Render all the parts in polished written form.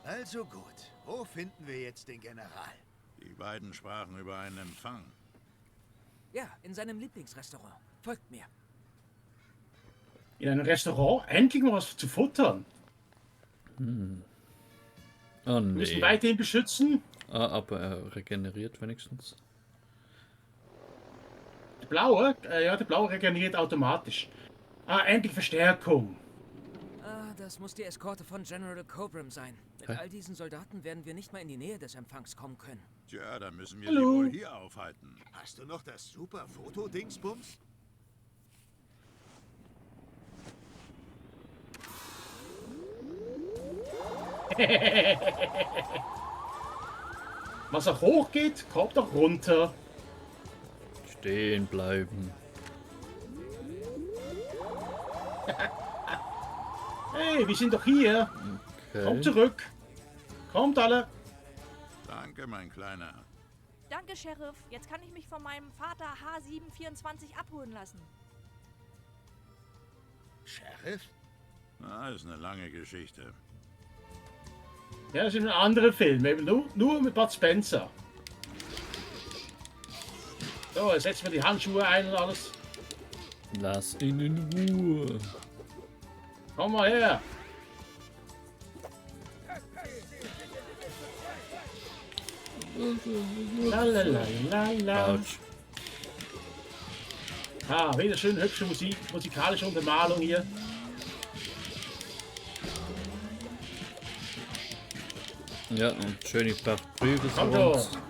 Also gut. Wo finden wir jetzt den General? Die beiden sprachen über einen Empfang. Ja, in seinem Lieblingsrestaurant. Folgt mir. In einem Restaurant? Endlich mal was zu futtern. Oh Wir müssen nee. weiterhin beschützen. Ah, aber er regeneriert wenigstens. Der blaue? Ja, der blaue regeneriert automatisch. Ah, endlich Verstärkung. Ah, das muss die Eskorte von General Cobram sein. Mit Hä? all diesen Soldaten werden wir nicht mal in die Nähe des Empfangs kommen können. Tja, dann müssen wir Hallo. sie wohl hier aufhalten. Hast du noch das super Foto-Dingsbums? Was auch hoch geht, kommt auch runter. Stehen bleiben. Hey, wir sind doch hier. Kommt Okay. zurück. Kommt alle. Danke, mein Kleiner. Danke, Sheriff. Jetzt kann ich mich von meinem Vater H724 abholen lassen. Sheriff? Na, ist eine lange Geschichte. Ja, das ist ein anderer Film. Eben nur mit Bud Spencer. So, jetzt setzen wir die Handschuhe ein und alles. Lass ihn in Ruhe. Komm mal her. Lalalala. Autsch. Ah, wieder schön hübsche Musik, musikalische Untermalung hier. Ja, und schöne paar Prügel Komm für uns. schon.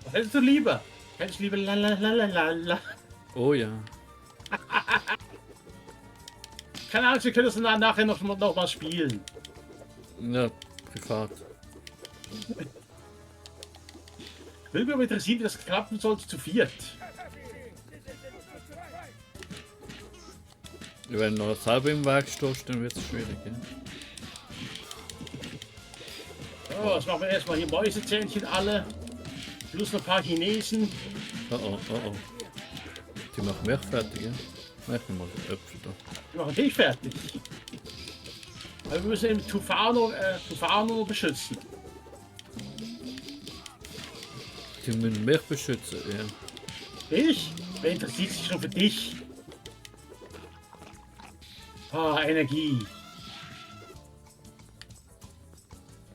Was hättest du lieber? Hättest du lieber lalalala? Oh ja. Keine Angst, wir können das dann nachher noch mal spielen. Ja, privat. Würde mich aber interessieren, wie das klappen sollte zu viert. Wenn du noch selber im Weg stehst, dann wird es schwierig. Ja? So, jetzt machen wir erstmal hier Mäusezähnchen alle. Plus noch ein paar Chinesen. Oh oh, oh oh. Die machen mich fertig, ja? Mach mir mal den Äpfel da. Die machen dich fertig. Aber wir müssen eben Tufano beschützen. Die müssen mich beschützen, ja. Ich? Wer interessiert sich schon für dich? Ah, Energie.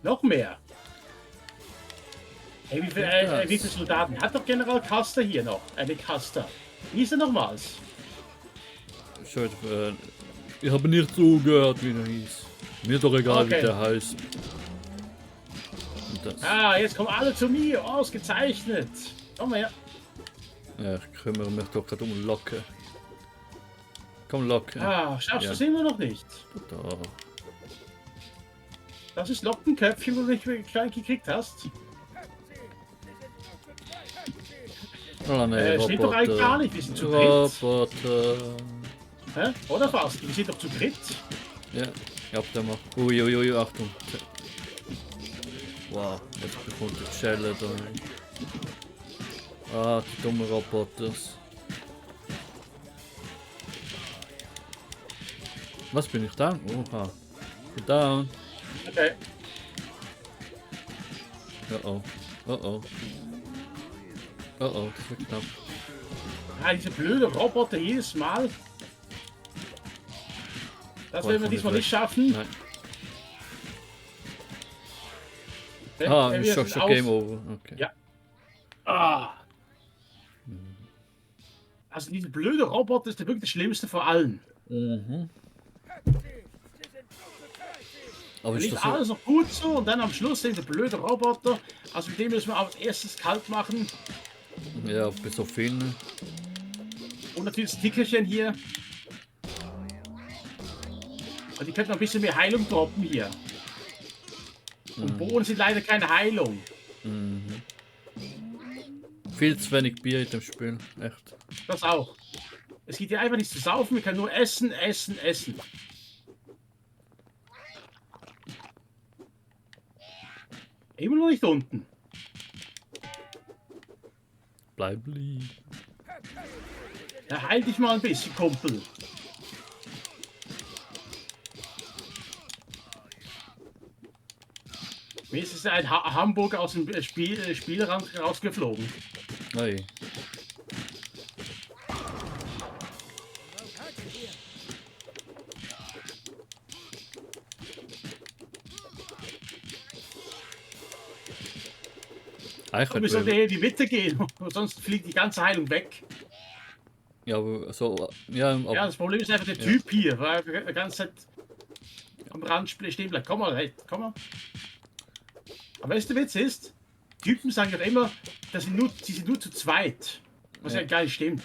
Noch mehr. Hey, wie viele Soldaten hat doch General Custer hier noch? Nick Custer. Wie ist er nochmals? Schau, ich habe nicht zugehört, wie er hieß. Mir doch egal, Okay. wie der heißt. Und das. Ah, jetzt kommen alle zu mir. Ausgezeichnet. Komm mal her. Ja, ich kümmere mich doch gerade um Locke. Komm, Locke. Ah, schaffst du Ja. es immer noch nicht? Da. Das ist Lockenköpfchen, wo du nicht klein gekriegt hast. Oh ne, Steht doch eigentlich gar nicht, wir sind zu dritt. Roboter. Hä? Oder fast? Wir sind doch zu dritt. Ja, ich hab den mal. Uiuiui, Achtung. Wow, jetzt bekommt die Schelle da. Ah, die dummen Roboters. Was bin ich down? Oha. Ich bin down. Okay. Oh oh. Oh oh. Oh oh, das wird knapp. Ah, diese blöde Roboter jedes Mal. Das werden wir komm diesmal ich nicht schaffen. Nein. Wir Ist schon sind Game Over. Okay. Ja. Ah. Also diese blöde Roboter ist der wirklich das Schlimmste von allen. Mhm. Aber ist Liegt das so? alles noch gut so und dann am Schluss dieser blöde Roboter. Also mit dem müssen wir als erstes kalt machen. Ja, bis auf ihn. Und natürlich das Tickerchen hier. Und die könnten noch ein bisschen mehr Heilung droppen hier. Und Bohnen sind leider keine Heilung. Viel zu wenig Bier in dem Spiel. Echt. Das auch. Es geht hier einfach nicht zu saufen, wir können nur essen, essen, essen. Immer noch nicht unten. Bleib lieb. Ja, heil dich mal ein bisschen, Kumpel. Mir ist ein Hamburg aus dem Spielrand rausgeflogen. Hey. Wir sollten hier in die Mitte gehen, sonst fliegt die ganze Heilung weg. Ja, aber so. Ja, Ja, das Problem ist einfach der Typ hier, weil er die ganze Zeit am Rand stehen bleibt. Komm mal, komm mal. Aber weißt du, der Witz ist, Typen sagen ja immer, dass sie sind nur zu zweit. Was ja gar nicht stimmt.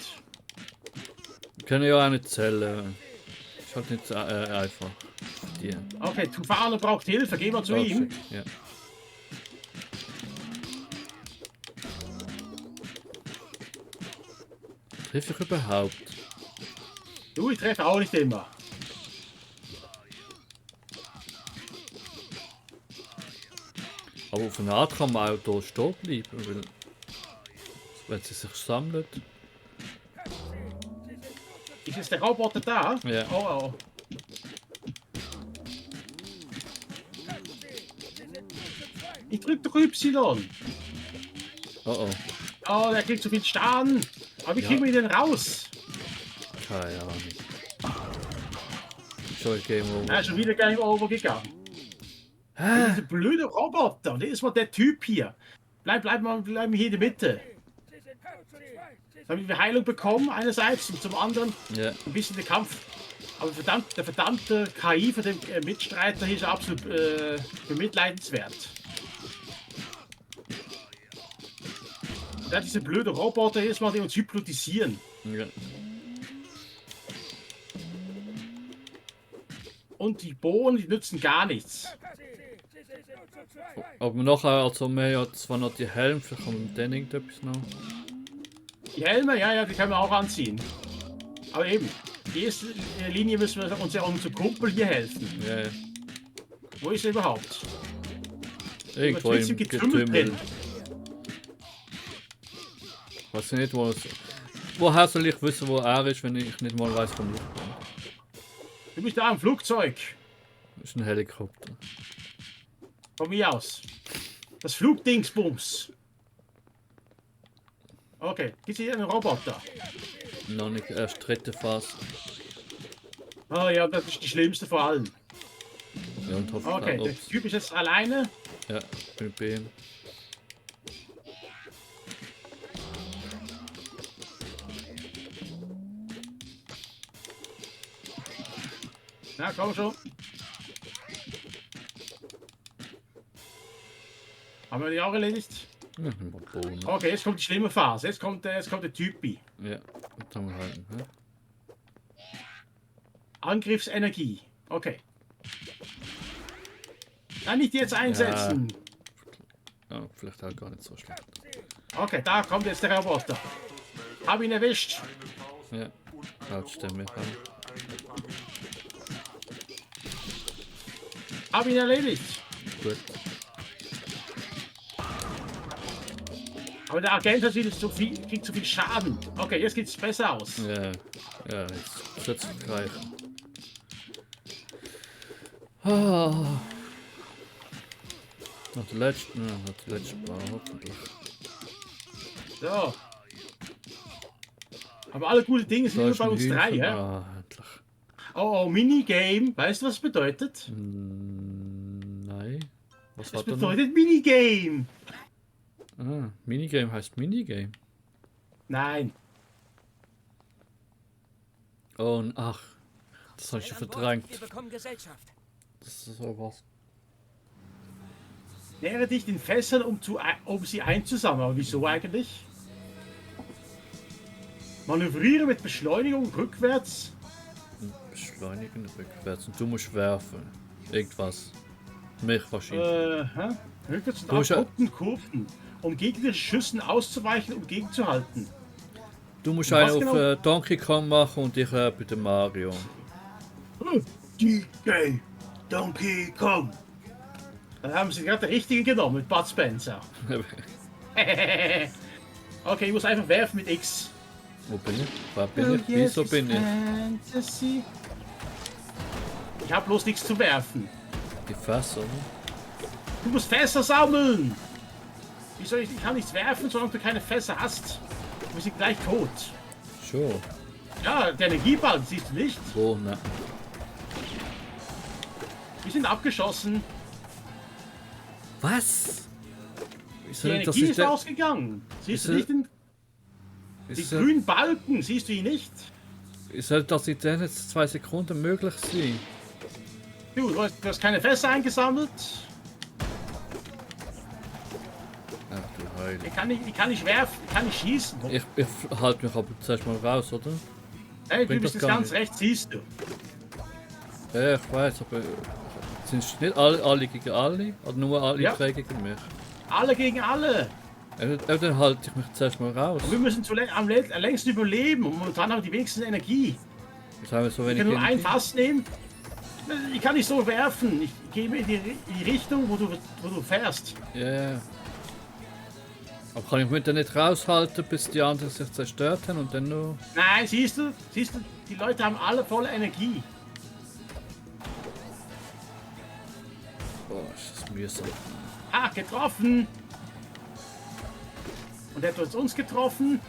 wir können ja auch nicht zählen. Ist halt nicht einfach. Die. Okay, Tufano braucht Hilfe, geh mal zu ihm. Ja. Treffe ich überhaupt? Du, ich treffe auch nicht immer. Aber auf eine Art kann man auch hier stehen bleiben, weil wenn sie sich sammelt. Ist jetzt der Roboter da? Ja. Oh. Ich drück doch Y. Oh. Oh, der kriegt zu viel Schaden. Aber wie kriegen wir ihn denn raus? Keine Ahnung. Schon Game Over. Er ist schon wieder Game Over gegangen. Dieser blöde Roboter. Und ist mal der Typ hier. Bleib hier in der Mitte. Damit wir Heilung bekommen, einerseits, und zum anderen Ja. ein bisschen der Kampf. Aber der verdammte KI von dem Mitstreiter hier ist absolut bemitleidenswert. Da diese blöde Roboter jedes Mal, die uns hypnotisieren. Ja. Und die Bohnen, die nützen gar nichts. Aber nachher, also wir haben ja zwar noch die Helm, vielleicht haben wir dann irgendetwas noch. Die Helme, ja, die können wir auch anziehen. Aber eben, die erste Linie müssen wir uns ja auch unser Kumpel hier helfen. Ja. Wo ist er überhaupt? Irgendwo Übertritt im Getümmel Getümmel. drin. Weiß ich nicht, wo es. Woher soll ich wissen, wo er ist, wenn ich nicht mal weiß, wo ich bin? Du bist da im Flugzeug. Das ist ein Helikopter. Von mir aus. Das Flugdingsbums. Okay, gibt's hier einen Roboter? Noch nicht, erst dritte Phase. Oh ja, das ist die schlimmste von allen. Ja, und hoffentlich Okay, der Typ ist jetzt alleine. Ja, bin bei ihm. Na, komm schon. Haben wir die auch erledigt? Ja, mal Bohnen. Okay, jetzt kommt die schlimme Phase. Jetzt kommt der Typi. Ja, das haben wir halten. Hä? Angriffsenergie. Okay. Nein, nicht jetzt einsetzen. Ja, vielleicht auch gar nicht so schlecht. Okay, da kommt jetzt der Roboter. Hab ihn erwischt. Ja, Lautstimme an. Hab ihn erledigt. Gut. Aber der Agent hat wieder kriegt zu viel Schaden. Okay, jetzt geht's besser aus. Ja, jetzt wird's reichen. Ah. Noch der letzte, Bar, hoffentlich. So. Aber alle gute Dinge sind Da nur ist bei ein uns Hühnchen. drei, hä? Ah, endlich. Oh, Minigame. Weißt du, was das bedeutet? Nein. Was Das war da noch? bedeutet Minigame. Ah, Minigame heißt Minigame. Nein. Oh, ach. Das habe ich schon verdrängt. Wir bekommen Gesellschaft. Das ist sowas. Nähere dich den Fässern, um sie einzusammeln. Aber wieso eigentlich? Manövriere mit Beschleunigung rückwärts. Beschleunigen rückwärts. Und du musst werfen. Irgendwas. Mich wahrscheinlich. Rückwärts und Du musst ja- abrupten Kurven, um gegnerische Schüssen auszuweichen und gegenzuhalten. Du musst was einen auf genau? Donkey Kong machen und ich bei dem Mario. DK Donkey Kong. Dann haben sie gerade den richtigen genommen mit Bud Spencer. Okay, ich muss einfach werfen mit X. Wo bin ich? Wo bin ich? Wieso bin ich? Fantasy. Ich habe bloß nichts zu werfen. Die Fässer, oder? Du musst Fässer sammeln. Wieso ich kann nichts werfen, solange du keine Fässer hast. Wir sind gleich tot. Schon. Ja, der Energieball, siehst du nicht? Wo? Ne. Wir sind abgeschossen. Was? Wieso Die nicht, dass Energie ich ist der- ausgegangen. Siehst du Wieso- nicht den die wieso- grünen Balken? Siehst du ihn nicht? Wie soll das in den jetzt 2 Sekunden möglich sein? Du hast keine Fässer eingesammelt. Ach du Heilige. Ich kann nicht werfen, ich kann nicht schießen. Ich halte mich aber zuerst mal raus, oder? Hey, du bringt bist das jetzt gar ganz nicht. rechts, siehst du. Ja, ich weiß, aber sind es nicht alle gegen alle? Oder nur alle Ja. 3 gegen mich? Alle gegen alle. Dann halte ich mich zuerst mal raus. Und wir müssen am längsten überleben. Und momentan haben wir die wenigsten Energie. Jetzt haben wir so Ich wenig kann nur ein Energie. Fass nehmen. Ich kann nicht so werfen. Ich gehe in die Richtung, wo du fährst. Ja. Aber kann ich mich dann nicht raushalten, bis die anderen sich zerstört haben und dann noch... Nein, siehst du, die Leute haben alle volle Energie. Boah, ist das mühsam. Ah, getroffen. Und er hat uns getroffen.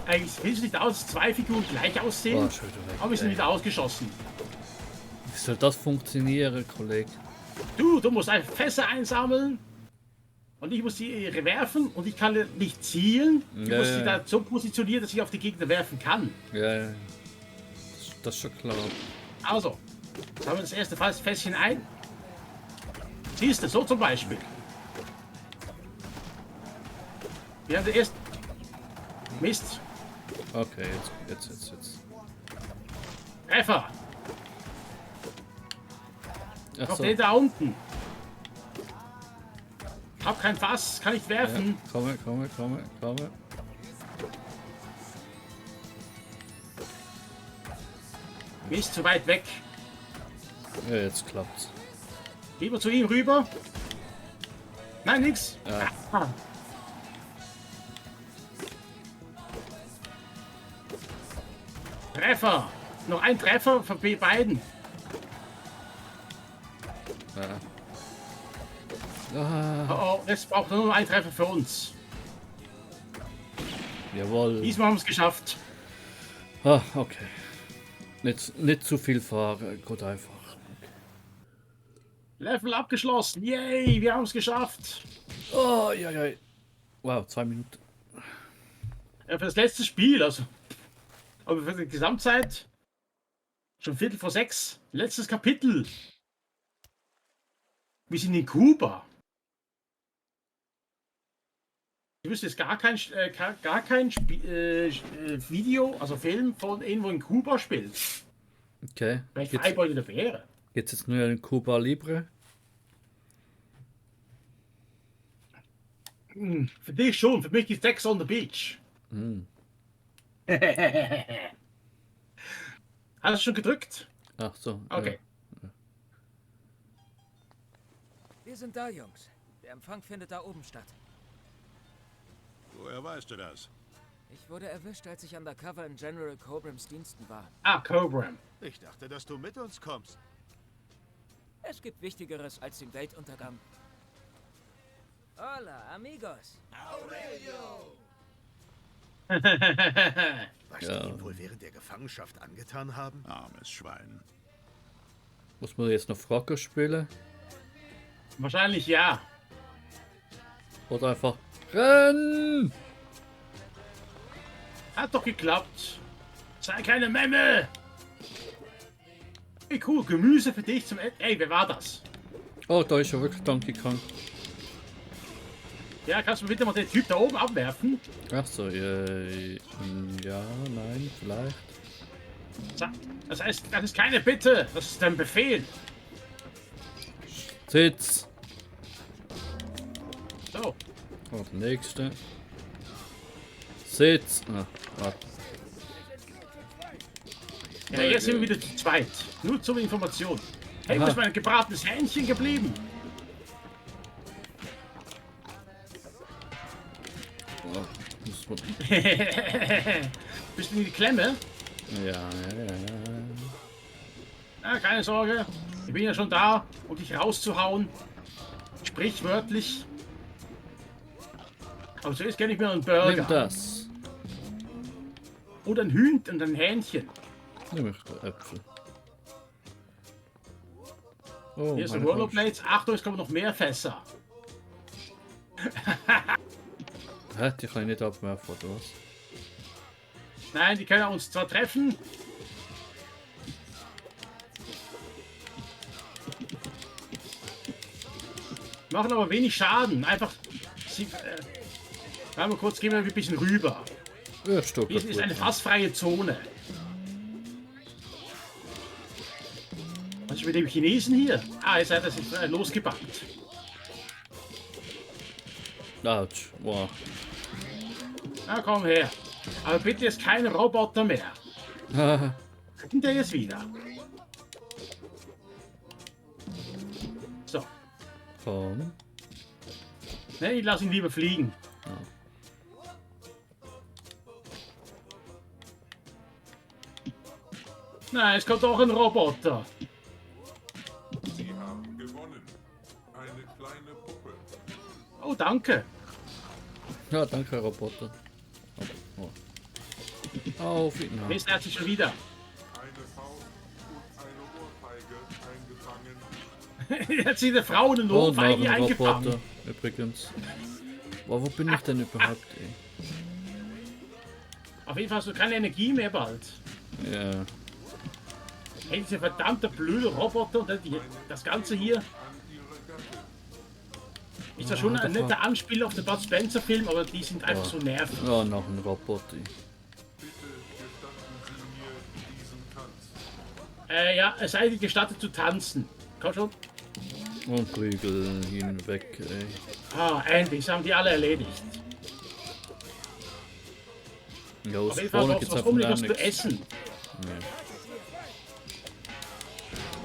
Eigentlich will es nicht aus, dass 2 Figuren gleich aussehen. Boah, schon wieder weg. Aber wir sind ey. wieder ausgeschossen. Wie soll das funktionieren, Kollege? Du musst einfach Fässer einsammeln. Und ich muss sie werfen und ich kann nicht zielen. Ich Ja, muss ja. sie da so positionieren, dass ich auf die Gegner werfen kann. Ja. Das ist schon klar. Also, jetzt haben wir das erste Fässchen ein. Siehst du, so zum Beispiel. Wir haben den ersten... Mist. Okay, jetzt. Treffer. Ach Auf so. den da unten. Hab kein Fass, kann ich Ja. werfen. Komme. Mist, zu weit weg. Ja, jetzt klappt's. Lieber zu ihm rüber. Nein, nix. Ja. Ah. Treffer. Noch ein Treffer von beiden. Ja. Ah, Oh, es braucht nur noch ein Treffer für uns. jawohl. Diesmal haben wir es geschafft. Ah, okay. Nicht zu viel fahren, gut einfach. Level abgeschlossen. Yay, wir haben es geschafft. Oh, ja. Wow, 2 Minuten. Ja, für das letzte Spiel, also. Aber für die Gesamtzeit schon 5:45. Letztes Kapitel. Wir sind in Kuba. Ich wüsste jetzt gar kein Video, also Film von irgendwo in Kuba spielt. Okay. Vielleicht Geht's Freiburg der Fähre. jetzt nur in Cuba Libre? Für dich schon, für mich ist Sex on the Beach. Hm. Hast du schon gedrückt? Ach so. Okay. Wir sind da, Jungs. Der Empfang findet da oben statt. Woher weißt du das? Ich wurde erwischt, als ich undercover in General Cobrams Diensten war. Ah, Cobram. Ich dachte, dass du mit uns kommst. Es gibt Wichtigeres als den Weltuntergang. Hola, amigos. Was Ja. die ihm wohl während der Gefangenschaft angetan haben? Armes Schwein. Muss man jetzt noch Frogger spielen? Wahrscheinlich ja. Oder einfach rennen? Hat doch geklappt. Sei keine Memme. Hey, cool, Gemüse für dich zum Ey, wer war das? Oh, da ist ja wirklich Donkey Kong. Ja, kannst du bitte mal den Typ da oben abwerfen? Ach so, ja, nein, vielleicht. Das heißt, das ist keine Bitte, das ist ein Befehl. Sitz. So, Oh, der nächste. Sitz. Ah, warte. ja, jetzt sind wir wieder zu zweit. Nur zur Information. Hey, wo Aha. ist mein gebratenes Hähnchen geblieben? Oh, Muss man... Bist du in die Klemme? Ja. Ja, keine Sorge. Ich bin ja schon da, um dich rauszuhauen. Sprichwörtlich. Aber zuerst gönne ich mir einen Nimm Burger. das. Und ein Hühnchen und ein Hähnchen. Nimm ich den Äpfel. Oh, Hier sind meine Rollerblades. Achtung, es kommen noch mehr Fässer. Hä, die kann ich nicht abwerfen, oder was? Nein, die können uns zwar treffen. Machen aber wenig Schaden. Einfach. Warte mal kurz, gehen wir ein bisschen rüber. Ja, Stock. Hier ist eine fassfreie Zone. Was ist mit dem Chinesen hier? Ah, ihr seid das ist losgebackt. Autsch. Wow. Na komm her. Aber bitte ist kein Roboter mehr. Haha. Und der ist wieder. So. Komm. Ne, ich lasse ihn lieber fliegen. Nein, es kommt auch ein Roboter. Sie haben gewonnen. Eine kleine Puppe. Oh, danke. Ja, danke, Roboter. Oh. Auf ihn. Mist, er hat sich schon wieder. Eine Faust und eine Ohrfeige eingefangen. Er hat sich eine Frau und eine Und noch Ohrfeige ein eingefangen. Roboter, übrigens. Wow, wo bin ich denn überhaupt, ey? Auf jeden Fall hast du keine Energie mehr bald. Ja. Hey, diese verdammte blöde Roboter, das Ganze hier. Ist ja schon ein netter Anspiel auf den Bud Spencer Film, aber die sind einfach so nervig. Oh, noch ein Roboter. Bitte gestatten Sie mir diesen Tanz. Ja, es sei dir gestattet zu tanzen. Komm schon. Und Prügel hinweg, ey. Ah, endlich, das haben die alle erledigt. Ja, aus Auf jeden Fall vorne brauchst geht's du was einfach Unbedingt nichts. zu essen. Nee.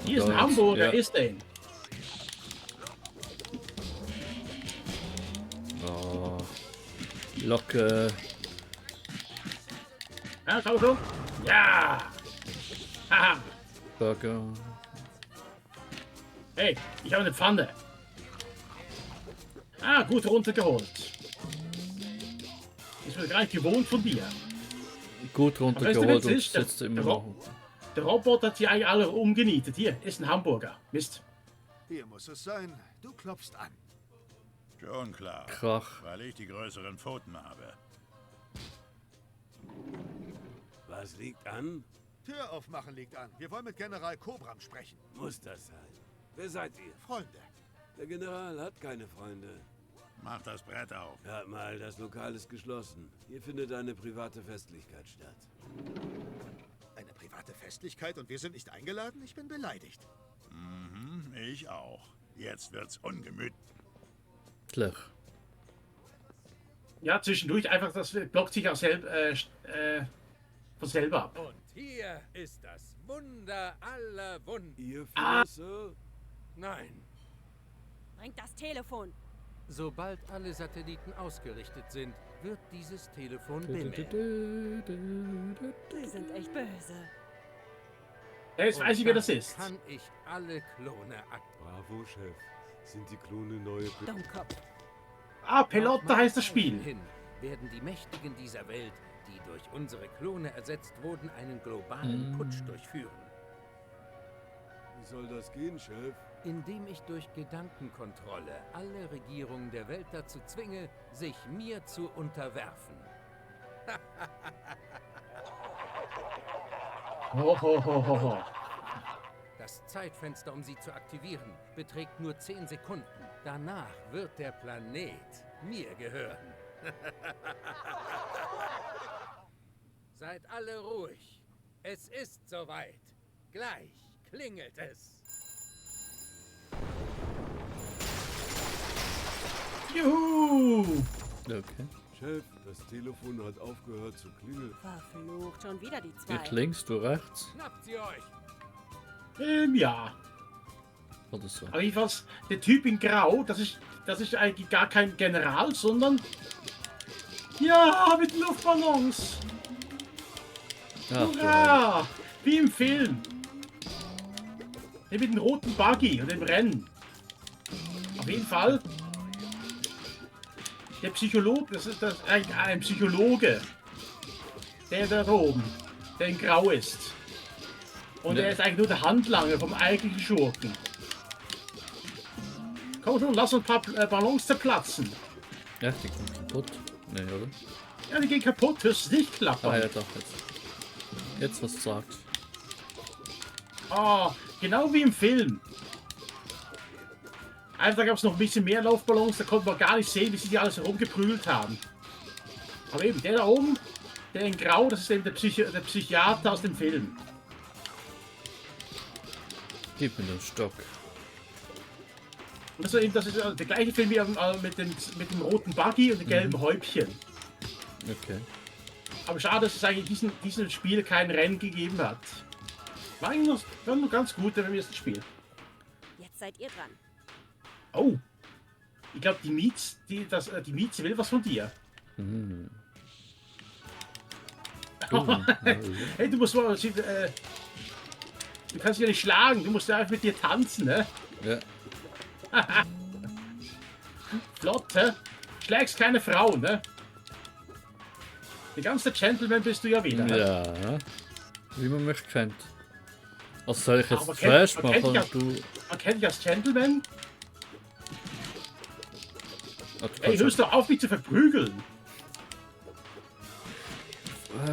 Hier ist ein Ja, Hamburger, ja. isst den. Oh. Locke. Ja, komm schon. Ja! Haha. Burger. Hey, ich habe eine Pfanne. Ah, gut runtergeholt. Ist mir gar nicht gewohnt von dir. Gut weißt du, runtergeholt was und ist? sitzt immer Der noch. Der Roboter hat sie eigentlich alle umgenietet. Hier ist ein Hamburger. Mist. Hier muss es sein. Du klopfst an. Schon klar. Krach. Weil ich die größeren Pfoten habe. Was liegt an? Tür aufmachen liegt an. Wir wollen mit General Kobram sprechen. Muss das sein? Wer seid ihr? Freunde. Der General hat keine Freunde. Mach das Brett auf. Hört mal, das Lokal ist geschlossen. Hier findet eine private Festlichkeit statt. Eine private Festlichkeit und wir sind nicht eingeladen? Ich bin beleidigt. Mhm, ich auch. Jetzt wird's ungemütlich. Ja, zwischendurch einfach, das blockt sich auch von selber ab. Und hier ist das Wunder aller Wunder. Ihr vier, Sir? Nein, Bringt das Telefon. sobald alle Satelliten ausgerichtet sind, wird dieses Telefon bimmeln. Die sind echt böse. Ja, jetzt weiß ich, wer das ist. Kann ich alle Klone aktivieren? Bravo, Chef. Sind die Klone neue... Dummkopf. Ah, Pelotta heißt das Spiel. Hin werden die Mächtigen dieser Welt, die durch unsere Klone ersetzt wurden, einen globalen Putsch durchführen. Wie soll das gehen, Chef? Indem ich durch Gedankenkontrolle alle Regierungen der Welt dazu zwinge, sich mir zu unterwerfen. Ho, ho, ho, ho, ho. Das Zeitfenster, um sie zu aktivieren, beträgt nur 10 Sekunden. Danach wird der Planet mir gehören. Seid alle ruhig. Es ist soweit. Gleich klingelt es. Juhu! Okay. Chef, das Telefon hat aufgehört zu klingeln. Verflucht, schon wieder die zwei. Ich links, du rechts. Schnappt sie euch. Ja. Oder so. Aber jedenfalls, der Typ in Grau, das ist eigentlich gar kein General, sondern Ja, mit Luftballons. Ach, du Hurra! Wie im Film. Der mit dem roten Buggy und dem Rennen. Auf jeden Fall. Der Psychologe, das ist ein Psychologe. Der da oben, der in Grau ist. Und Ja. er ist eigentlich nur der Handlanger vom eigentlichen Schurken. Komm schon, lass uns ein paar Ballons zerplatzen. Ja, die kommt kaputt. Nee, oder? Ja, die gehen kaputt, hörst du nicht klappern. Ah ja, doch, jetzt. Jetzt, was du sagst. Ah, genau wie im Film. Also da gab es noch ein bisschen mehr Laufballons, da konnte man gar nicht sehen, wie sie die alles herumgeprügelt haben. Aber eben, der da oben, der in Grau, das ist eben der Psychiater aus dem Film. Gib mir den Stock. Und das ist der gleiche Film wie mit dem roten Buggy und dem gelben Häubchen. Okay. Aber schade, dass es eigentlich diesem Spiel kein Rennen gegeben hat. War eigentlich noch ganz gut im ersten Spiel. Jetzt seid ihr dran. Oh, ich glaube, die Mietz will was von dir. Mhm. Hey, du musst mal, du kannst ja nicht schlagen, du musst ja einfach mit dir tanzen, ne? Ja. Flott, hä? Schlägst keine Frau, ne? Der ganze Gentleman bist du ja wieder. Ne? Ja. Wie man mich kennt. Also soll ich jetzt Aber Flash man kennt machen ja- und du... Man kennt dich als Gentleman. Ah, du Ey, kannst hörst doch auf, mich zu verprügeln.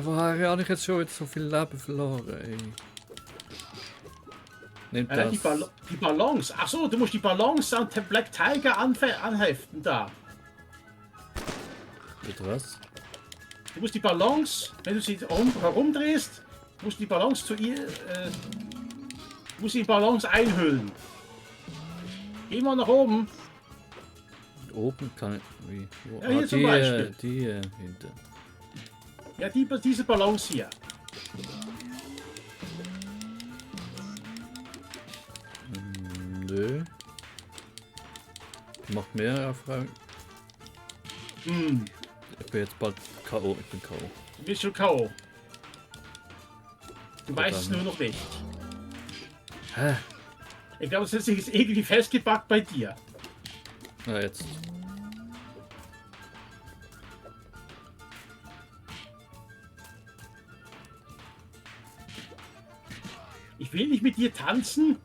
Woher habe ich jetzt schon wieder so viel Leben verloren, ey? Nimm das. Die Ballons. Ach so, du musst die Ballons an den Black Tiger anheften da. Mit was? Du musst die Ballons, wenn du sie herumdrehst, musst du die Ballons zu ihr, musst die Ballons einhüllen. Geh mal nach oben. Oben kann ich... Wie? Wo? Ja, hier zum Beispiel. Die hinten. Ja, diese Ballons hier. Nö. Macht mehr Aufragen. Hm, Ich bin jetzt bald K.O. Ich bin K.O. du bist schon K.O. Du weißt es Verdammt. nur noch nicht. Hä? Ich glaube, es ist irgendwie festgepackt bei dir. Na jetzt. Ich will nicht mit dir tanzen.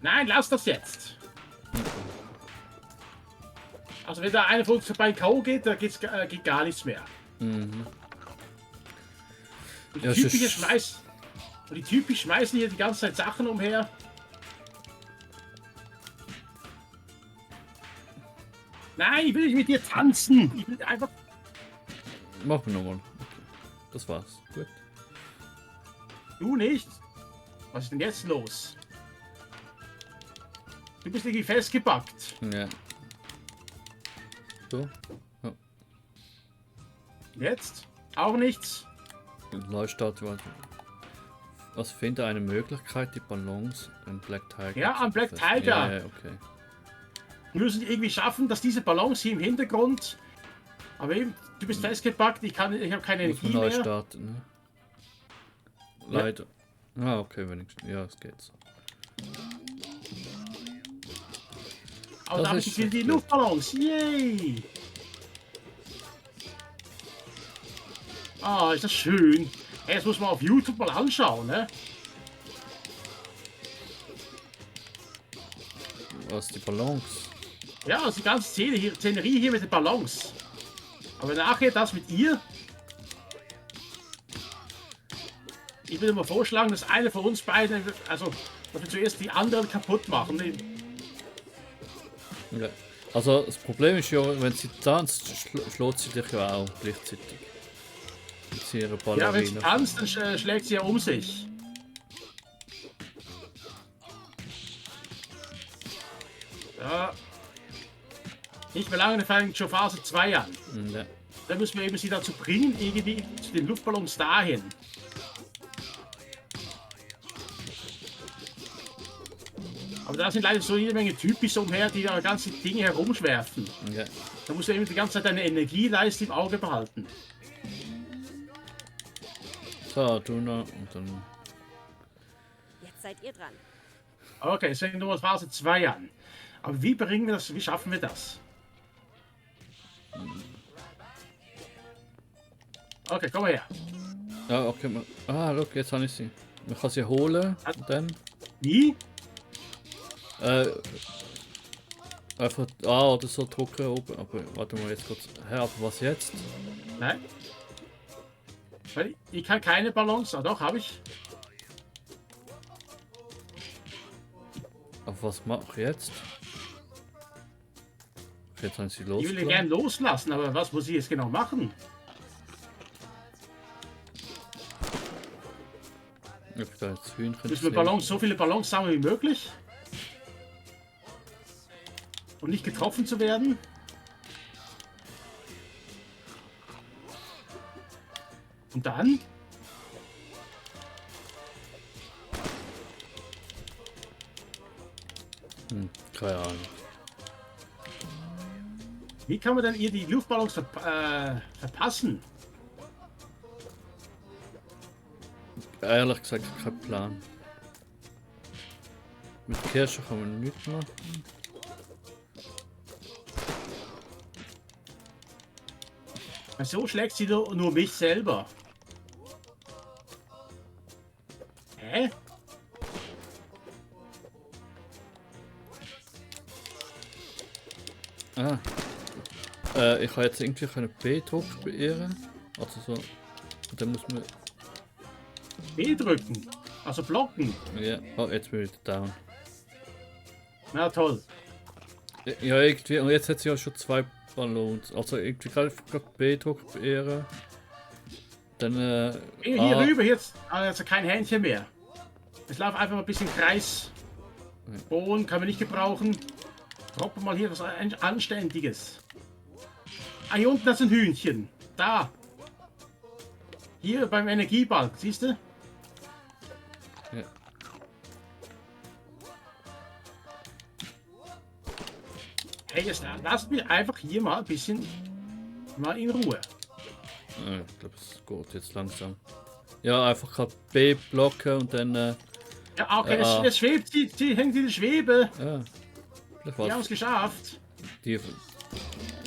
Nein, lass das jetzt. Also wenn da einer von uns vorbei K.O. geht, da geht gar nichts mehr. Mhm. Und Ja, die es Typen hier ist- schmeißen hier die ganze Zeit Sachen umher. Nein, ich will nicht mit dir tanzen. Ich will einfach... Machen wir nochmal. Okay. Das war's. Gut. Du nicht? Was ist denn jetzt los? Du bist irgendwie festgepackt. Ja. So. Jetzt? Auch nichts? Neustart. Was finde eine Möglichkeit, die Ballons an Black Tiger Ja, zu an Black befestigen? Tiger. Ja, okay. Wir müssen irgendwie schaffen, dass diese Ballons hier im Hintergrund... Aber eben, du bist festgepackt, ich habe keine Muss man Energie neu mehr. starten, ne? Leider. Ah, okay, wenigstens. Ja, es geht so. Aber Das da habe ist ich jetzt die gut. Luftballons. Yay! Ah, ist das schön. Hey, das muss man auf YouTube mal anschauen, ne? Was, die Ballons? Ja, also die ganze Szenerie hier mit den Ballons. Aber nachher das mit ihr. Ich würde mal vorschlagen, dass einer von uns beiden, also dass wir zuerst die anderen kaputt machen. Ja. Also, das Problem ist ja, wenn sie tanzt, schlägt sie dich ja auch gleichzeitig. Mit ihrer Ballerina. Ja, wenn sie tanzt, dann schlägt sie ja um sich. Ja. Nicht mehr lange, dann fängt schon Phase 2 an. Ja. Dann müssen wir eben sie dazu bringen, irgendwie zu den Luftballons dahin. Aber da sind leider so jede Menge Typis umher, die da ganze Dinge herumschwerfen. Ja. Da musst du eben die ganze Zeit deine Energieleiste im Auge behalten. So, du noch und dann. Jetzt seid ihr dran. Okay, es fängt nur Phase 2 an. Aber wie bringen wir das, wie schaffen wir das? Okay, komm mal her. Ja, okay. Look, jetzt habe ich sie. Man kann sie holen und dann. Wie? Einfach A oder so drücken oben. Aber warte mal jetzt kurz. Hä, aber was jetzt? Nein. Weil ich kann keine Balance. Ah, doch, habe ich. Aber was mache ich jetzt? Jetzt haben sie Ich will ja losgelassen. gerne loslassen, aber was muss ich jetzt genau machen? Ich da jetzt Hühnchen. Müssen wir Ballons, so viele Ballons sammeln wie möglich? Und nicht getroffen zu werden? Und dann? Keine Ahnung. Wie kann man denn ihr die Luftballons verpassen? Ehrlich gesagt, kein Plan. Mit Kirsche kann man nichts machen. So schlägt sie nur mich selber. Hä? Ich kann jetzt irgendwie einen B-Druck beirren. Also so. Und dann muss man. B drücken. Also blocken. Ja, oh, jetzt bin ich wieder down. Na toll. Ja, irgendwie. Und jetzt hat sie ja schon 2 Ballons. Also irgendwie gerade B-Druck beirren. Dann. Hier rüber jetzt. Also kein Hähnchen mehr. Es läuft einfach mal ein bisschen Kreis. Bohnen kann man nicht gebrauchen. Droppen mal hier was Anständiges. Ah, hier unten das sind Hühnchen. Da. Hier beim Energiebalk, siehst du? Ja. Hey, jetzt lasst mich einfach hier mal ein bisschen mal in Ruhe. Ich glaube, es geht jetzt langsam. Ja, einfach gerade B blocken und dann. Ja, okay, es schwebt, sie hängt in der Schwebe. Ja. Wir haben es geschafft. Die.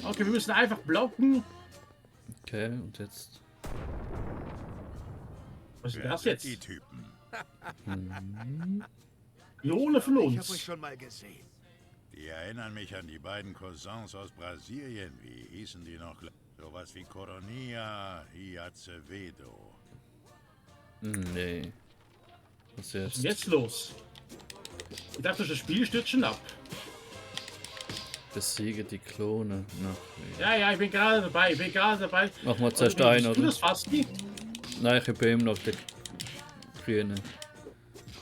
Okay, wir müssen einfach blocken. Okay, und jetzt. Was ist Wer das sind jetzt? die Typen? Klone von Ich habe uns. euch schon mal gesehen. Die erinnern mich an die beiden Cousins aus Brasilien. Wie hießen die noch? Sowas wie Coronia y Acevedo. Nee. Was Was jetzt? ist jetzt los? Ich dachte, das Spiel stürzt schon ab. Besiege die Klone. Na, Ja, ich bin gerade dabei. Mach mal zuerst Oder wie einen, bist du oder? das, Fasti? Nein, ich habe eben noch den grünen.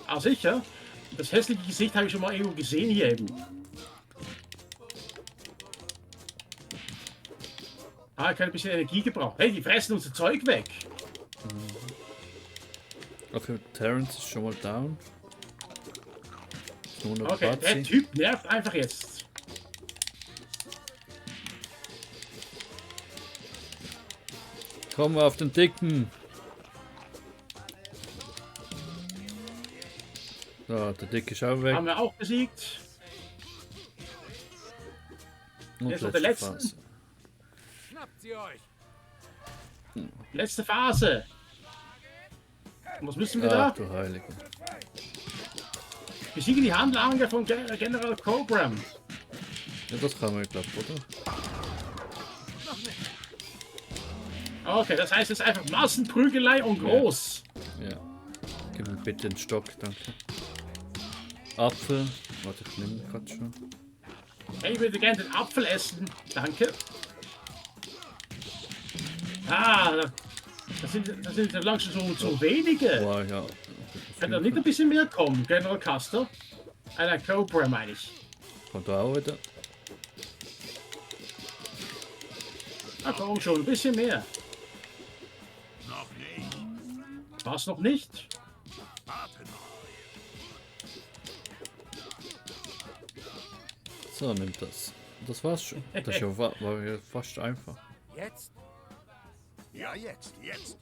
Ah, sicher. Das hässliche Gesicht habe ich schon mal irgendwo gesehen hier eben. Ah, ich kann ein bisschen Energie gebrauchen. Hey, die fressen unser Zeug weg. Okay, Terrence ist schon mal down. Nur noch Okay, der Batzi. Typ nervt einfach jetzt. Komm auf den Dicken. So, der Dicke ist auch weg. Haben wir auch besiegt. Und jetzt noch der letzte. Phase. Schnappt sie euch! Letzte Phase. Und was müssen wir Ach da? du Heilige. Besiegen die Handlanger von General Cobram. Ja, das kann man, glaube ich, oder? Okay, das heißt jetzt einfach Massenprügelei und groß. Ja. Gib mir bitte den Stock, danke. Apfel. Warte, ich nehme gerade schon. Hey, ich würde gerne den Apfel essen. Danke. Ah, das sind ja langsam so wenige. Wow, ja. Kann da nicht ein bisschen mehr kommen, General Custer? Einer Cobra, meine ich. Kommt da auch wieder. Na komm schon, ein bisschen mehr. Noch nicht. Was noch nicht? Warte noch. So, nimmt das. Das war's schon. Das ist ja, war ja fast einfach. Jetzt? Ja, jetzt. Jetzt.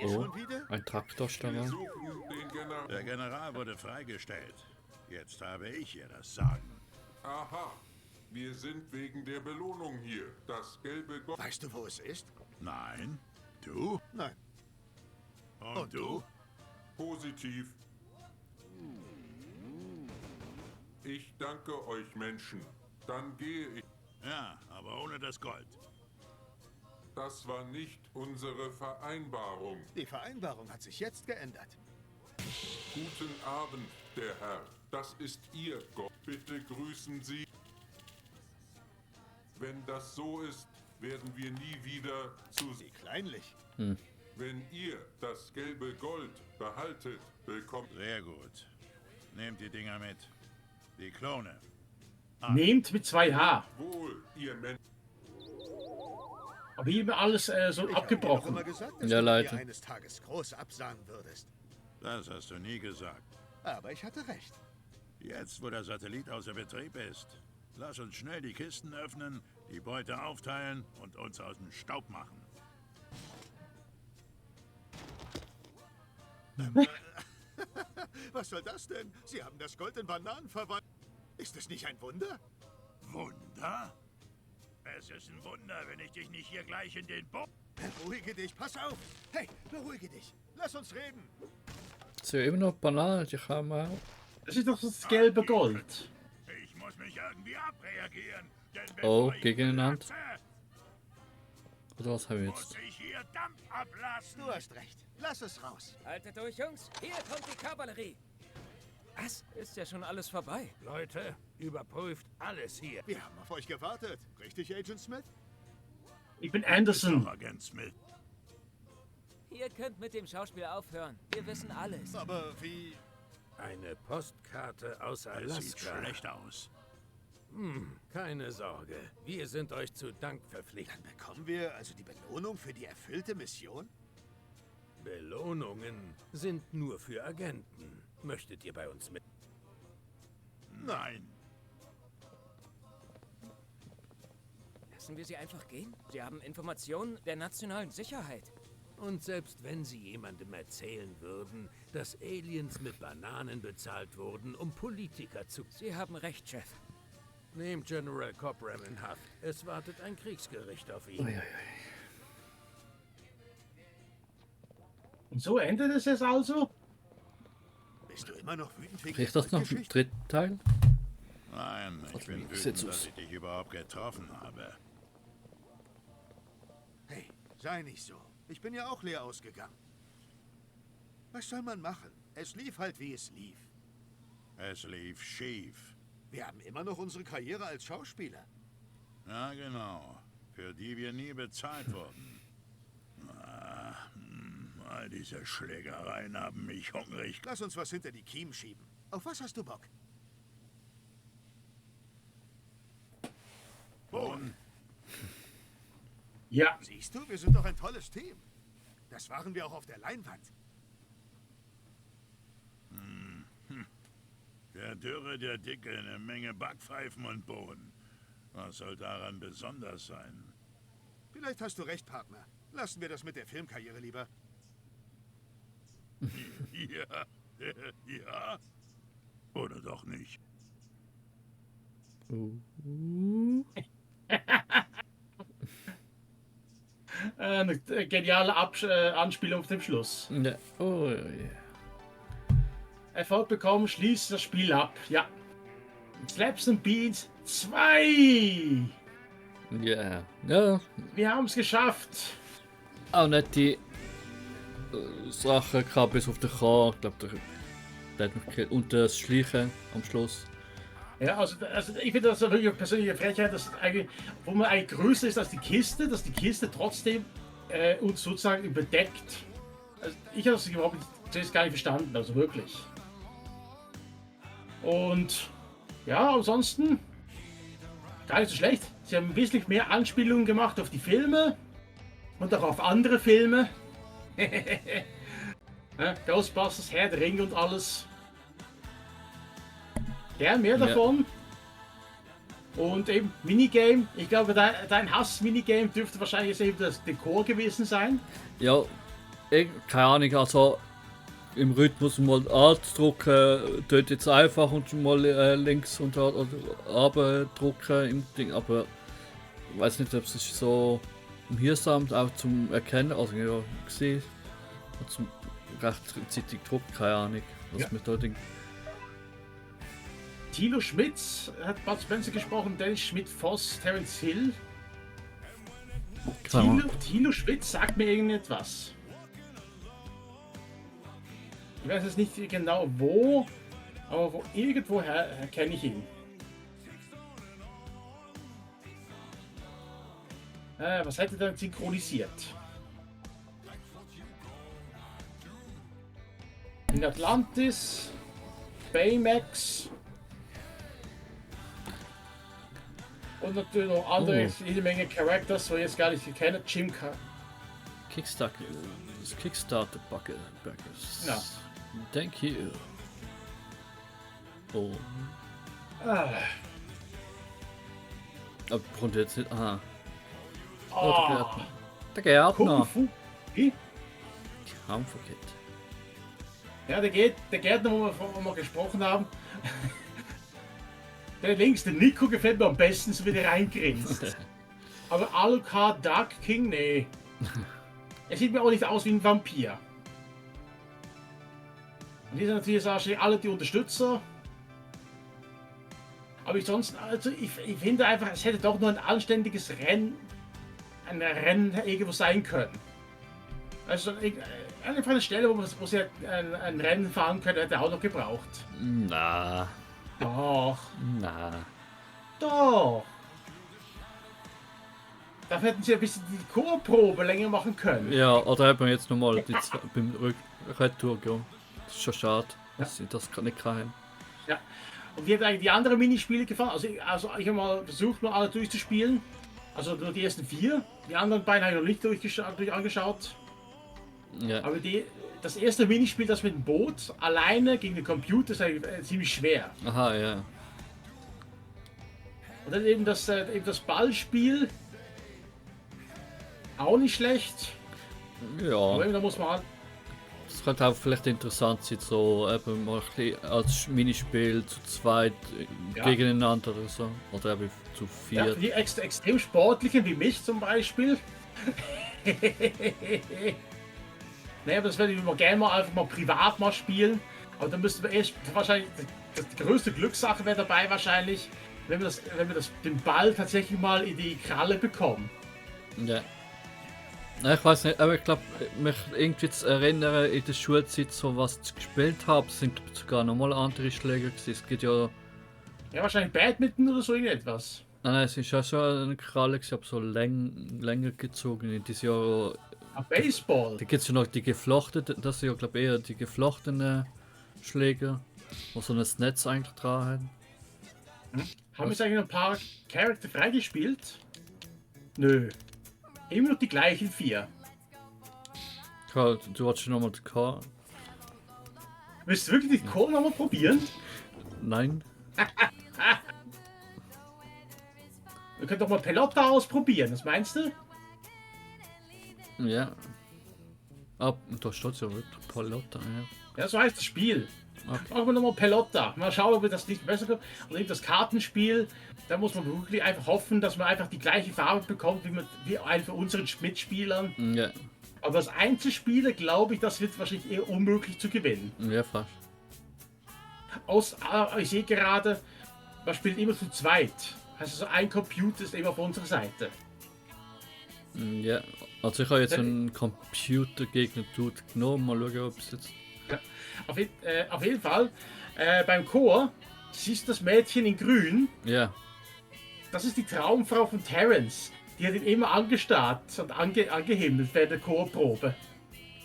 Ihr Oh, schon wieder? ein Traktorsteuer. Suchen den General. Der General wurde freigestellt. Jetzt habe ich hier das Sagen. Aha. Wir sind wegen der Belohnung hier. Das gelbe Gold. Weißt du, wo es ist? Nein? Du? Nein. Und du? Positiv. Ich danke euch Menschen. Dann gehe ich. Ja, aber ohne das Gold. Das war nicht unsere Vereinbarung. Die Vereinbarung hat sich jetzt geändert. Guten Abend, der Herr. Das ist Ihr Gott. Bitte grüßen Sie. Wenn das so ist, werden wir nie wieder zu... Wie kleinlich. Wenn ihr das gelbe Gold behaltet, bekommt... Sehr gut. Nehmt die Dinger mit. Die Klone. Nehmt mit 2H. Wohl, ihr Menschen. Aber hier immer alles so Ich habe dir doch abgebrochen. immer gesagt, dass Ja, du mir Leute. eines Tages groß absagen würdest. Das hast du nie gesagt. Aber ich hatte recht. Jetzt, wo der Satellit außer Betrieb ist, lass uns schnell die Kisten öffnen, die Beute aufteilen und uns aus dem Staub machen. Was soll das denn? Sie haben das Gold in Bananen verwandelt. Ist es nicht ein Wunder? Wunder? Es ist ein Wunder, wenn ich dich nicht hier gleich in den Bo... Beruhige dich, pass auf. Hey, beruhige dich. Lass uns reden. Es sind ja immer noch Bananen, die kann man auch. Das ist doch das gelbe Gold. Ich muss mich irgendwie abreagieren, denn Oh, bevor ich gegeneinander. platze, Oder was haben wir muss jetzt? ich hier Dampf ablassen. Du hast recht. Lass es raus. Haltet durch, Jungs. Hier kommt die Kavallerie. Was? Ist ja schon alles vorbei. Leute, überprüft alles hier. Wir haben auf euch gewartet. Richtig, Agent Smith? Ich bin Doch, Anderson. Agent Smith. Ihr könnt mit dem Schauspiel aufhören. Wir wissen alles. Aber wie... Eine Postkarte aus Es sieht Alaska. schlecht aus. Keine Sorge, wir sind euch zu Dank verpflichtet. Dann bekommen wir also die Belohnung für die erfüllte Mission? Belohnungen sind nur für Agenten. Möchtet ihr bei uns mit? Nein. Lassen wir sie einfach gehen? Sie haben Informationen der nationalen Sicherheit. Und selbst wenn sie jemandem erzählen würden, dass Aliens mit Bananen bezahlt wurden, um Politiker zu... Sie haben recht, Chef. Nehmt General Coperam in Haft. Es wartet ein Kriegsgericht auf ihn. Und so endet es jetzt also? Bist du immer noch wütend wegen Kriegt das noch im Goldgeschichte? dritten Teil? Nein, ich bin wie sieht's wütend, aus? dass ich dich überhaupt getroffen habe. Hey, sei nicht so. Ich bin ja auch leer ausgegangen. Was soll man machen? Es lief halt, wie es lief. Es lief schief. Wir haben immer noch unsere Karriere als Schauspieler. Ja, genau. Für die wir nie bezahlt wurden. All diese Schlägereien haben mich hungrig. Lass uns was hinter die Kiemen schieben. Auf was hast du Bock? Und Ja. Siehst du, wir sind doch ein tolles Team. Das waren wir auch auf der Leinwand. der Dürre, der Dicke, eine Menge Backpfeifen und Bohnen. Was soll daran besonders sein? Vielleicht hast du recht, Partner. Lassen wir das mit der Filmkarriere lieber. Ja, ja. Oder doch nicht? Eine geniale Anspielung auf dem Schluss. Ja. Oh, ja. Erfolg bekommen, schließt das Spiel ab. Ja. Slaps and Beats 2. Ja. Ja. Wir haben es geschafft. Auch nicht die Sachen gehabt bis auf den K. Ich glaube, der hat mich gekillt. Und das Schleichen am Schluss. Ja, also ich finde das wirklich eine persönliche Frechheit, dass eigentlich, wo man eigentlich größer ist als die Kiste, dass die Kiste trotzdem uns sozusagen überdeckt. Also ich habe es überhaupt nicht, gar nicht verstanden, also wirklich. Und ja, ansonsten gar nicht so schlecht. Sie haben wesentlich mehr Anspielungen gemacht auf die Filme und auch auf andere Filme. Ja, Ghostbusters, Herr der Ringe und alles. Gern mehr davon. Und eben Minigame. Ich glaube, dein Hass-Minigame dürfte wahrscheinlich eben das Dekor gewesen sein. Ja, keine Ahnung, also im Rhythmus mal Alt drücken, dort jetzt einfach und mal links und runter drücken im Ding, aber ich weiß nicht, ob es ist so mühsam auch zum Erkennen, also ja, gesehen, zum rechtzeitig drucken, keine Ahnung, was mit da Ding. Thilo Schmitz hat Bud Spencer gesprochen, Dennis Schmidt-Voss, Terence Hill. Thilo Schmitz sagt mir irgendetwas. Ich weiß jetzt nicht genau wo, aber irgendwoher kenne ich ihn. Was hat er dann synchronisiert? In Atlantis, Baymax und natürlich noch andere, jede Menge Characters, die jetzt gar nicht kennen. Jim Kickstarter Bucket. Ja. Thank you. Oh. Aber kommt jetzt nicht. Aha. Der Gärtner. Wie? Kampfpaket. Ja, der Gärtner, wo wir gesprochen haben. Der links, der Nico, gefällt mir am besten, so wie der reingrinst. Aber Alucard Dark King, nee. Er sieht mir auch nicht aus wie ein Vampir. Und die sind natürlich auch alle die Unterstützer. Aber ansonsten, also ich finde einfach, es hätte doch nur ein anständiges Rennen irgendwo sein können. Also einfach eine Stelle, wo sie ein Rennen fahren können, hätte er auch noch gebraucht. Na. Doch. Na. Doch. Dafür hätten sie ein bisschen die Chorprobe länger machen können. Ja, oder hätten wir jetzt nochmal beim Retour gehen. Das ist schon schade, dass sie das nicht kann. Ja. Und wie hat eigentlich die anderen Minispiele gefallen? Also ich habe mal versucht, mal alle durchzuspielen. Also nur die ersten 4. Die anderen beiden habe ich noch nicht angeschaut. Ja. Aber das erste Minispiel, das mit dem Boot, alleine gegen den Computer, ist eigentlich ziemlich schwer. Aha, ja. Und dann eben das Ballspiel. Auch nicht schlecht. Ja. Aber eben, da muss man halt. Das könnte auch vielleicht interessant sein, so eben mal ein bisschen als Minispiel zu zweit gegeneinander oder so. Oder eben zu Ja, viert. die extrem sportlichen wie mich zum Beispiel. Naja, das werde ich immer gerne mal einfach mal privat mal spielen. Aber dann müssten wir erst wahrscheinlich die größte Glückssache wäre dabei wahrscheinlich, wenn wir den Ball tatsächlich mal in die Kralle bekommen. Ja. Ja, ich weiß nicht, aber ich glaube, mich irgendwie zu erinnern, in der Schulzeit so was ich gespielt habe, sind sogar nochmal andere Schläger gewesen. Es gibt ja. Ja, wahrscheinlich Badminton oder so irgendetwas. Nein, es ist ja schon eine Kralle, ich habe so länger gezogen in diesem Jahr. Baseball. Da gibt es ja noch die geflochtenen, das sind ja glaube ich eher die geflochtenen Schläger, wo so ein Netz eigentlich dran haben. Haben wir jetzt eigentlich noch ein paar Charakter freigespielt? Nö. Immer noch die gleichen 4. Karl, du hast schon nochmal die K. Willst du wirklich die Core nochmal probieren? Nein. Wir können doch mal Pelotta ausprobieren, was meinst du? Ja. Ah, da steht ja wirklich Pelotta, ja. Ja, so heißt das Spiel. Okay. Machen wir nochmal Pelotta. Mal schauen, ob wir das nicht besser können. Und eben das Kartenspiel, da muss man wirklich einfach hoffen, dass man einfach die gleiche Farbe bekommt, wie einen von unseren Mitspielern. Ja. Aber das Einzelspieler, glaube ich, das wird wahrscheinlich eher unmöglich zu gewinnen. Ja, fast. Ich sehe gerade, man spielt immer zu zweit. Also so ein Computer ist immer auf unserer Seite. Ja, also ich habe jetzt einen Computergegner genommen, mal schauen, ob es jetzt... Ja, auf jeden Fall, beim Chor siehst du das Mädchen in grün. Ja. Das ist die Traumfrau von Terence. Die hat ihn immer angestarrt und angehimmelt bei der Chorprobe.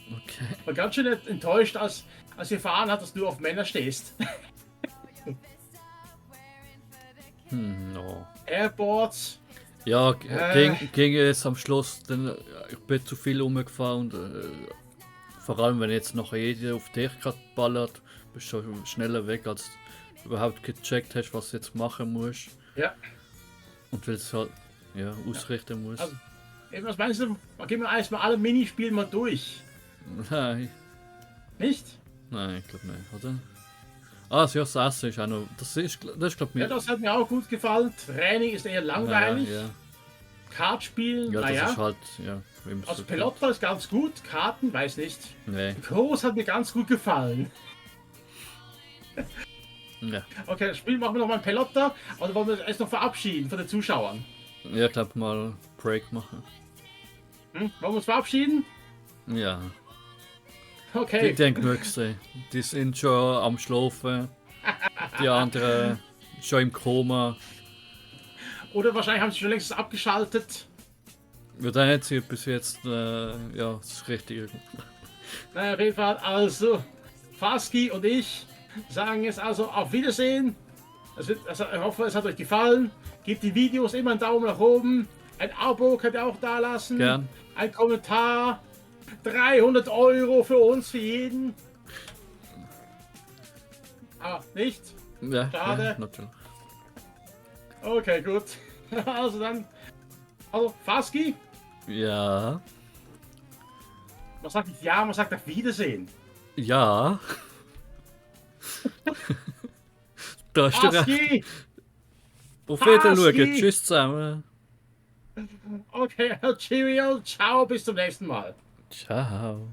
Okay. War ganz schön enttäuscht, als sie erfahren hat, dass du auf Männer stehst. No. Airboards. Ja, ging es am Schluss, denn ich bin zu viel umgefahren und vor allem wenn jetzt noch jeder auf dich gerade ballert, bist du schon schneller weg als überhaupt gecheckt hast, was du jetzt machen musst. Ja. Und weil es halt ja, ausrichten musst. Also, was meinst du? Gehen wir erstmal alle Minispiele mal durch. Nein. Nicht? Nein, ich glaube nicht, oder? Ah, das Essen ist auch noch. Das ist glaube Ja, ich. das hat mir auch gut gefallen. Training ist eher langweilig. Ja, Kartspielen, ja, das naja. ist halt. Ja, wie man Also so Pelota ist ganz gut. Karten, weiß nicht. kennt. Nee. Groß hat mir ganz gut gefallen. Ja. Okay, das Spiel machen wir noch mal ein Pelota. Oder wollen wir uns erst noch verabschieden von den Zuschauern? Ja, ich glaube mal Break machen. Wollen wir uns verabschieden? Ja. Okay. Die denken genug gesehen. Die sind schon am Schlafen. Die anderen schon im Koma. Oder wahrscheinlich haben sie schon längst abgeschaltet. Ja, dann hat sie bis jetzt ja, das Richtige. Naja, auf jeden Fall, also, Faski und ich sagen jetzt also auf Wiedersehen. Also, ich hoffe, es hat euch gefallen. Gebt die Videos immer einen Daumen nach oben. Ein Abo könnt ihr auch da lassen. Gern. Ein Kommentar. 300 € für uns, für jeden. Ah, nicht? Ja, Schade. ja, natürlich. Okay, gut. Also dann. Also, Faski? Ja. Man sagt nicht ja, man sagt auf Wiedersehen. Ja. Da ist der. Faski! Auf Wiedersehen. Faski! Tschüss zusammen. Okay, Cheerio, ciao, bis zum nächsten Mal. Ciao.